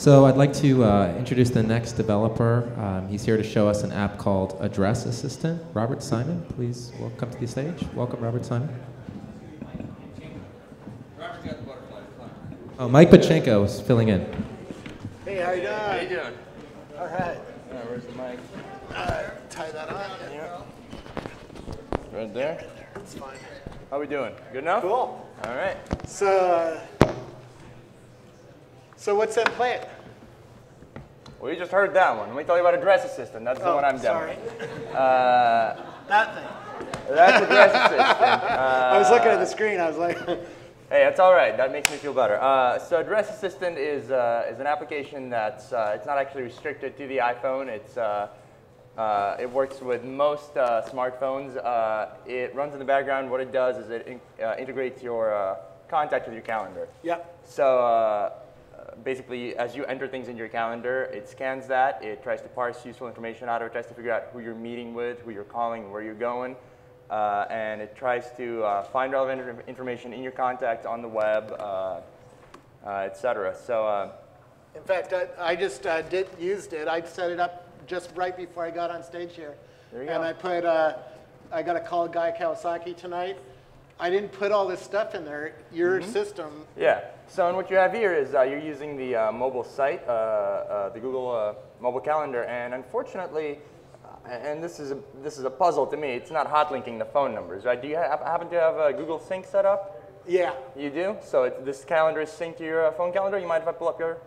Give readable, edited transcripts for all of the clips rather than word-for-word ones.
So I'd like to introduce the next developer. He's here to show us an app called Address Assistant. Robert Simon, please welcome to the stage. Welcome, Robert Simon. Oh, Mike Pachenko is filling in. Hey, how you doing? How you doing? All right. Where's the mic? Tie that on. Yeah. Right there? That's fine. How we doing? Good enough? Cool. All right. So what's that plan? Well, you just heard that one. Let me tell you about Address Assistant. That's the one I'm demoing. That thing. That's Address Assistant. I was looking at the screen. I was like, Hey, that's all right. That makes me feel better. So Address Assistant is an application that's it's not actually restricted to the iPhone. It works with most smartphones. It runs in the background. What it does is it integrates your contact with your calendar. yep. So basically, as you enter things in your calendar, it scans that. It tries to parse useful information out of it. Tries to figure out who you're meeting with, who you're calling, where you're going. And it tries to find relevant information in your contacts on the web, etc. So, In fact, I just used it. I set it up just right before I got on stage here. There you and go. I put, I got to call Guy Kawasaki tonight. I didn't put all this stuff in there. Your system. yeah. So, and what you have here is you're using the mobile site, the Google mobile calendar, and unfortunately, and this is a puzzle to me. It's not hot linking the phone numbers, right? Do you happen to have a Google Sync set up? Yeah. You do. So this calendar is synced to your phone calendar. You mind if I pull up your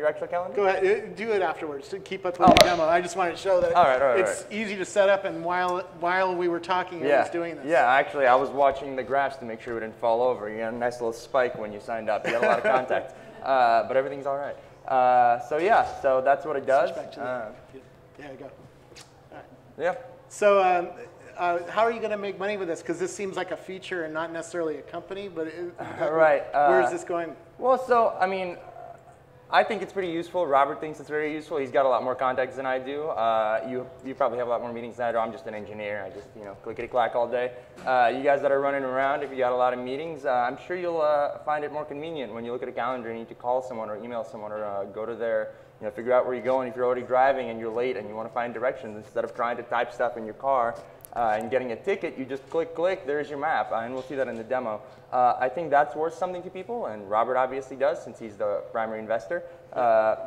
actual calendar? Go ahead. Do it afterwards to keep up with the demo. I just wanted to show that All right, it's easy to set up, and while we were talking, I was doing this. Yeah, actually, I was watching the graphs to make sure we didn't fall over. You had a nice little spike when you signed up. You had a lot of contacts, but everything's all right. So yeah, so that's what it does. Switch back to the yeah, go. All right. Yeah. So how are you going to make money with this? Because this seems like a feature and not necessarily a company, but Right. Where is this going? Well, so I mean, I think it's pretty useful. Robert thinks it's very useful. He's got a lot more contacts than I do. You probably have a lot more meetings than I do. I'm just an engineer. I just clickety clack all day. You guys that are running around, if you got a lot of meetings, I'm sure you'll find it more convenient when you look at a calendar and you need to call someone or email someone or go to their figure out where you're going. If you're already driving and you're late and you want to find directions, instead of trying to type stuff in your car and getting a ticket, you just click, there's your map, and we'll see that in the demo. I think that's worth something to people, and Robert obviously does since he's the primary investor. Right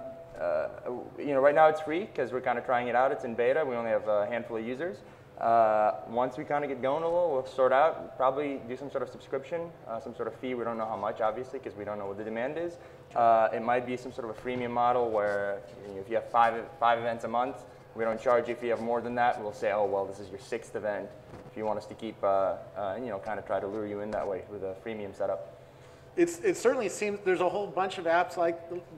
now it's free because we're kind of trying it out. It's in beta. We only have a handful of users. Once we kind of get going a little, we'll sort out, probably do some sort of subscription, some sort of fee. We don't know how much, obviously, because we don't know what the demand is. It might be some sort of a freemium model where if you have five events a month, we don't charge you if you have more than that. We'll say, oh, well, this is your 6th event. If you want us to keep, kind of try to lure you in that way with a freemium setup. It certainly seems there's a whole bunch of apps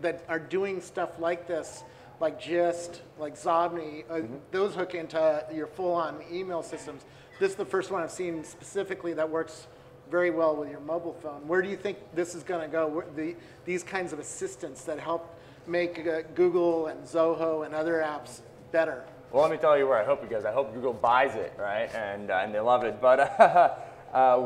that are doing stuff like this, like Gist, like Zobni. Those hook into your full-on email systems. This is the first one I've seen specifically that works very well with your mobile phone. Where do you think this is going to go? These kinds of assistants that help make Google and Zoho and other apps better. Well, let me tell you where I hope it goes. I hope Google buys it, right? And they love it. But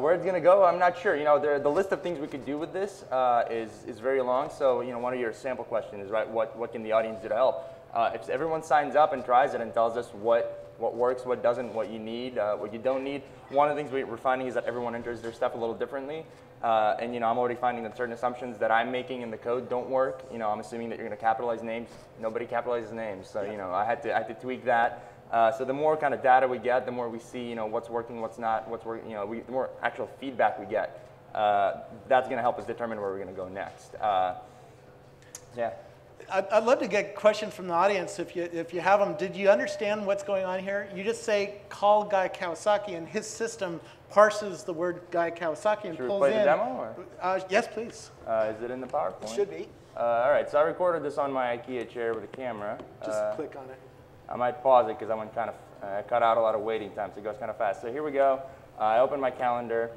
where it's going to go, I'm not sure. The list of things we could do with this is very long. So, one of your sample questions is, right, what can the audience do to help? If everyone signs up and tries it and tells us what works, what doesn't, what you need, what you don't need, one of the things we're finding is that everyone enters their stuff a little differently. And I'm already finding that certain assumptions that I'm making in the code don't work. I'm assuming that you're going to capitalize names. Nobody capitalizes names, so I had to tweak that. So the more kind of data we get, the more we see what's working, what's not, what's working. The more actual feedback we get, that's going to help us determine where we're going to go next. Yeah. I'd love to get questions from the audience if you have them. Did you understand what's going on here? You just say call Guy Kawasaki, and his system parses the word Guy Kawasaki and Should pulls we play in. the demo? Or? Yes, please. Is it in the PowerPoint? It should be. All right, so I recorded this on my IKEA chair with a camera. Just click on it. I might pause it because I went kind of cut out a lot of waiting time, so it goes kind of fast. So here we go. I open my calendar.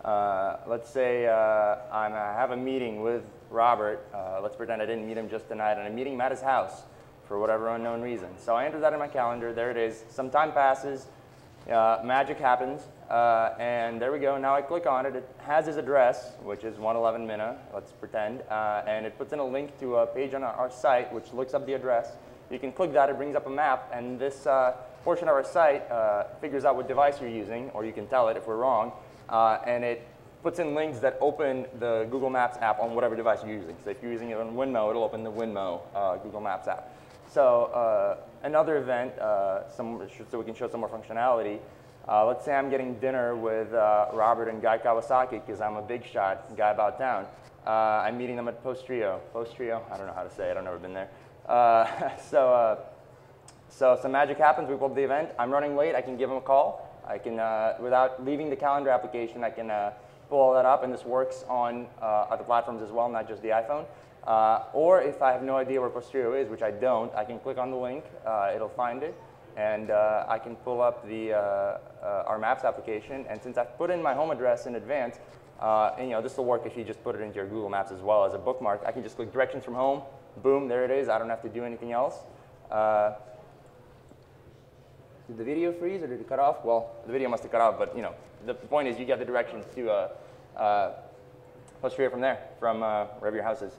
Let's say I have a meeting with Robert. Let's pretend I didn't meet him just tonight, and I'm meeting him at his house for whatever unknown reason. So I enter that in my calendar. There it is. Some time passes. Magic happens. And there we go. Now I click on it. It has his address, which is 111 Minna, let's pretend. And it puts in a link to a page on our site, which looks up the address. You can click that. It brings up a map. And this portion of our site figures out what device you're using, or you can tell it if we're wrong. And it puts in links that open the Google Maps app on whatever device you're using. So if you're using it on Winmo, it'll open the Winmo Google Maps app. So another event, so we can show some more functionality. Let's say I'm getting dinner with Robert and Guy Kawasaki because I'm a big shot guy about town. I'm meeting them at Postrio. Postrio? I don't know how to say it. I've never been there. So some magic happens. We pull up the event. I'm running late. I can give them a call. I can, without leaving the calendar application, I can pull all that up, and this works on other platforms as well, not just the iPhone. Or if I have no idea where Postrio is, which I don't, I can click on the link. It'll find it. And I can pull up the, our Maps application. And since I've put in my home address in advance, and this will work if you just put it into your Google Maps as well as a bookmark, I can just click directions from home. Boom, there it is. I don't have to do anything else. Did the video freeze or did it cut off? Well, the video must have cut off, but the point is you get the directions to Postrio from there, from wherever your house is.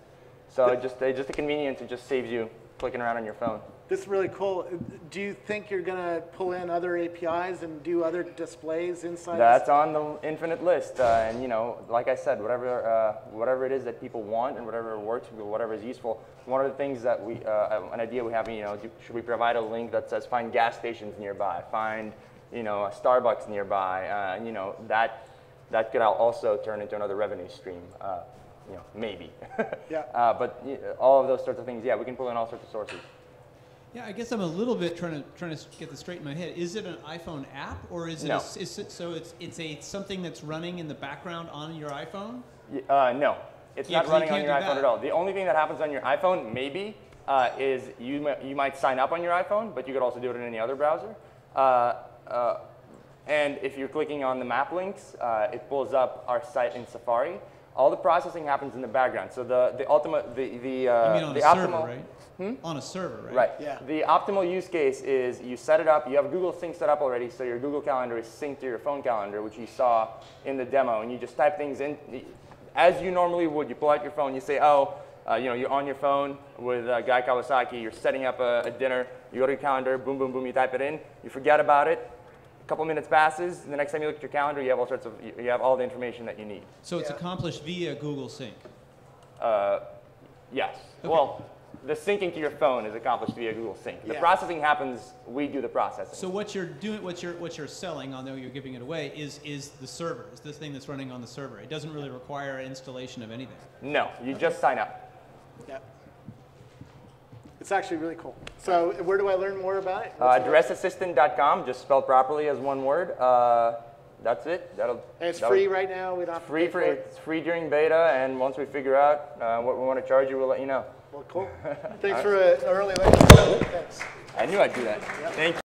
So just the convenience, it just saves you clicking around on your phone. This is really cool. Do you think you're going to pull in other APIs and do other displays inside? That's on the infinite list. And like I said, whatever it is that people want and whatever works, whatever is useful. One of the things that we, an idea we have, should we provide a link that says find gas stations nearby, find, a Starbucks nearby, that could also turn into another revenue stream. Maybe. Yeah. But all of those sorts of things, yeah, we can pull in all sorts of sources. Yeah, I guess I'm a little bit trying to get this straight in my head. Is it an iPhone app, or is it? No. It's something that's running in the background on your iPhone? No, it's not running on your iPhone at all. The only thing that happens on your iPhone, maybe, is you might sign up on your iPhone, but you could also do it in any other browser. And if you're clicking on the map links, it pulls up our site in Safari. All the processing happens in the background. So the ultimate, you mean on a server, right? On a server, right? Right. Yeah. The optimal use case is you set it up. You have Google Sync set up already, so your Google Calendar is synced to your phone calendar, which you saw in the demo, and you just type things in as you normally would. You pull out your phone. You say, you're on your phone with Guy Kawasaki. You're setting up a dinner. You go to your calendar. Boom, boom, boom. You type it in. You forget about it. A couple minutes passes, and the next time you look at your calendar, you have all the information that you need. So it's accomplished via Google Sync. Yes. Okay. Well, the syncing to your phone is accomplished via Google Sync. The processing happens. We do the processing. So what you're doing, what you're selling, although you're giving it away, is the server. Is this thing that's running on the server? It doesn't really require installation of anything. No, you just sign up. Yeah. It's actually really cool. So where do I learn more about it? Addressassistant.com, just spelled properly as one word. That's it. And it's free right now? We don't have to pay for it? It's free during beta, and once we figure out what we want to charge you, we'll let you know. Well, cool. Thanks for an early lecture. Thanks. I knew I'd do that. Yep. Thank you.